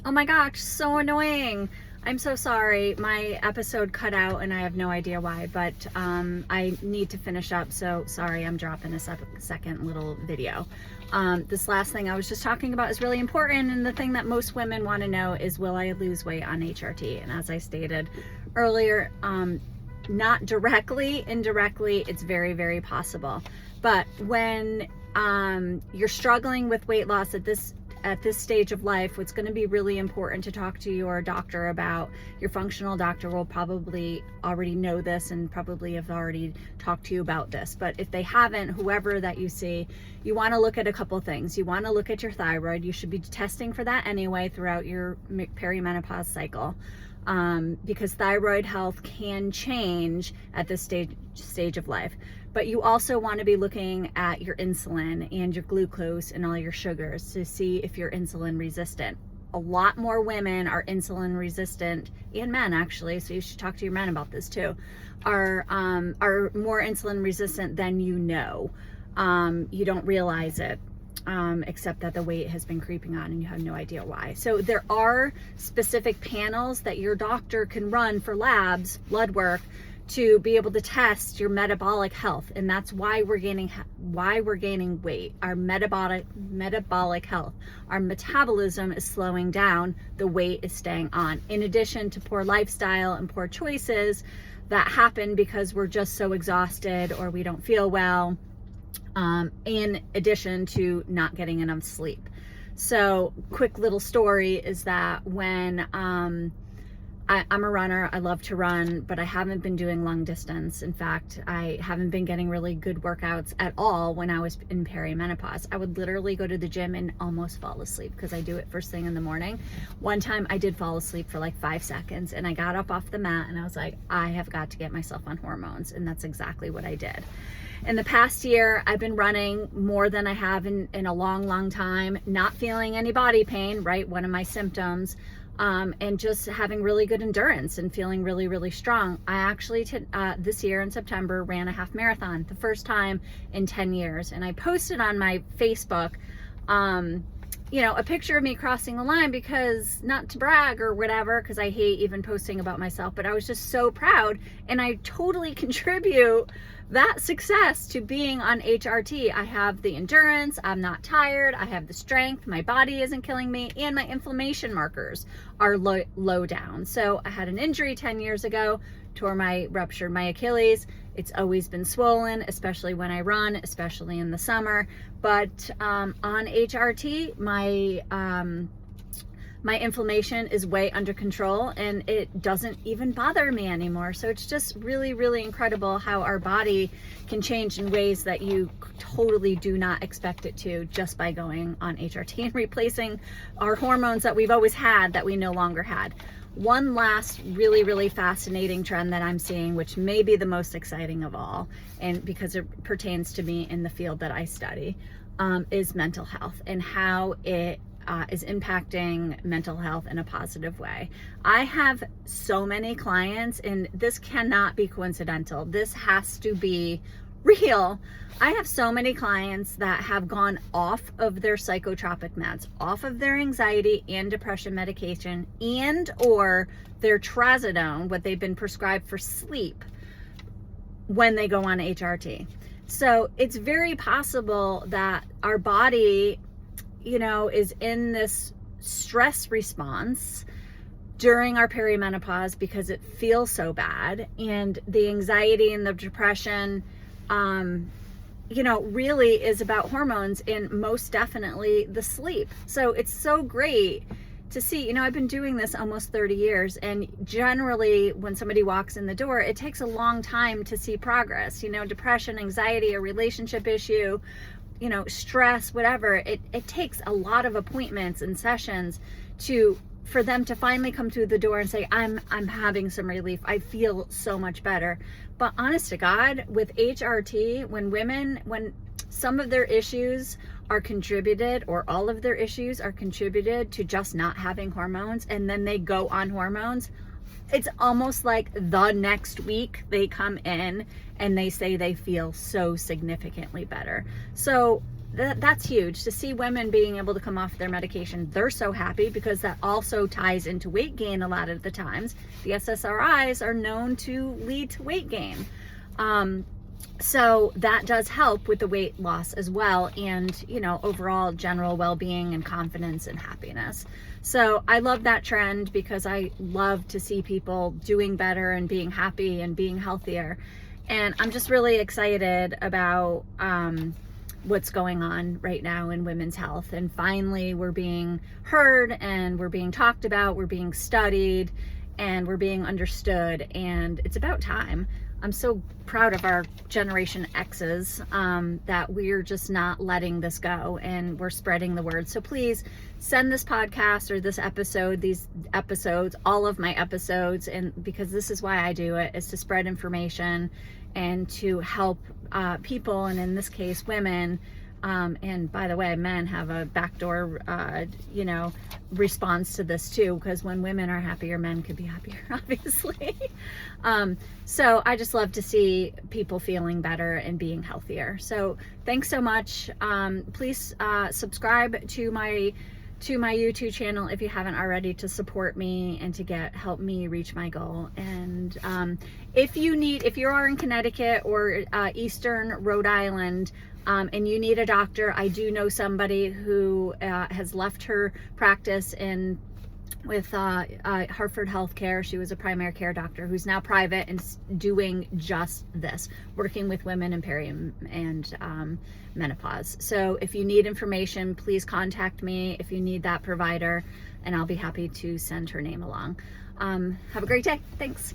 Oh my gosh, so annoying. I'm so sorry. My episode cut out and I have no idea why, but I need to finish up. So sorry, I'm dropping a second little video. This last thing I was just talking about is really important. And the thing that most women want to know is, will I lose weight on HRT? And as I stated earlier, not directly, indirectly, it's very, very possible. But when you're struggling with weight loss at this stage of life, what's going to be really important to talk to your doctor about. Your functional doctor will probably already know this and probably have already talked to you about this. But if they haven't, whoever that you see, you want to look at a couple things. You want to look at your thyroid. You should be testing for that anyway throughout your perimenopause cycle. Because thyroid health can change at this stage of life. But you also want to be looking at your insulin and your glucose and all your sugars to see if you're insulin resistant. A lot more women are insulin resistant, and men actually, so you should talk to your men about this too, are more insulin resistant than you know. You don't realize it. Except that the weight has been creeping on and you have no idea why. So there are specific panels that your doctor can run for labs, blood work, to be able to test your metabolic health. And that's why we're gaining weight. Our metabolic health, our metabolism is slowing down, the weight is staying on. In addition to poor lifestyle and poor choices that happen because we're just so exhausted or we don't feel well. In addition to not getting enough sleep. So quick little story is that when I'm a runner, I love to run, but I haven't been doing long distance. In fact, I haven't been getting really good workouts at all when I was in perimenopause. I would literally go to the gym and almost fall asleep because I do it first thing in the morning. One time I did fall asleep for like 5 seconds and I got up off the mat and I was like, I have got to get myself on hormones. And that's exactly what I did. In the past year, I've been running more than I have in a long, long time, not feeling any body pain, right? One of my symptoms, and just having really good endurance and feeling really, really strong. I actually, this year in September, ran a half marathon, the first time in 10 years. And I posted on my Facebook, a picture of me crossing the line because, not to brag or whatever, because I hate even posting about myself, but I was just so proud. And I totally contribute that success to being on HRT. I have the endurance, I'm not tired, I have the strength, my body isn't killing me, and my inflammation markers are low down. So I had an injury 10 years ago, ruptured my Achilles. It's always been swollen, especially when I run, especially in the summer. But on HRT, my inflammation is way under control and it doesn't even bother me anymore. So it's just really, really incredible how our body can change in ways that you totally do not expect it to just by going on HRT and replacing our hormones that we've always had that we no longer had. One last really, really fascinating trend that I'm seeing, which may be the most exciting of all, and because it pertains to me in the field that I study, is mental health and how it is impacting mental health in a positive way. I have so many clients, and this cannot be coincidental. This has to be real. I have so many clients that have gone off of their psychotropic meds, off of their anxiety and depression medication, and or their trazodone, what they've been prescribed for sleep, when they go on HRT. So it's very possible that our body is in this stress response during our perimenopause because it feels so bad, and the anxiety and the depression really is about hormones and most definitely the sleep. So it's so great to see. I've been doing this almost 30 years, and generally when somebody walks in the door, it takes a long time to see progress. Depression, anxiety, a relationship issue, stress, whatever, it takes a lot of appointments and sessions for them to finally come through the door and say, I'm having some relief. I feel so much better. But honest to God, with HRT, when some of their issues are contributed, or all of their issues are contributed to just not having hormones, and then they go on hormones, it's almost like the next week they come in and they say they feel so significantly better. So that's huge to see women being able to come off their medication. They're so happy because that also ties into weight gain a lot of the times. The SSRIs are known to lead to weight gain. So that does help with the weight loss as well, and, you know, overall general well-being and confidence and happiness. So I love that trend because I love to see people doing better and being happy and being healthier. And I'm just really excited about what's going on right now in women's health. And finally, we're being heard and we're being talked about, we're being studied, and we're being understood. And it's about time. I'm so proud of our Generation X's that we're just not letting this go, and we're spreading the word. So please send this podcast or this episode, these episodes, all of my episodes, and because this is why I do it, is to spread information and to help people, and in this case, women. And by the way, men have a backdoor, you know, response to this too, because when women are happier, men could be happier, obviously. So I just love to see people feeling better and being healthier. So thanks so much. Please subscribe to my YouTube channel if you haven't already, to support me and to help me reach my goal. And if you are in Connecticut or Eastern Rhode Island, and you need a doctor, I do know somebody who has left her practice with Hartford Healthcare. She was a primary care doctor who's now private and doing just this, working with women in peri and menopause. So if you need information, please contact me if you need that provider, and I'll be happy to send her name along. Have a great day. Thanks.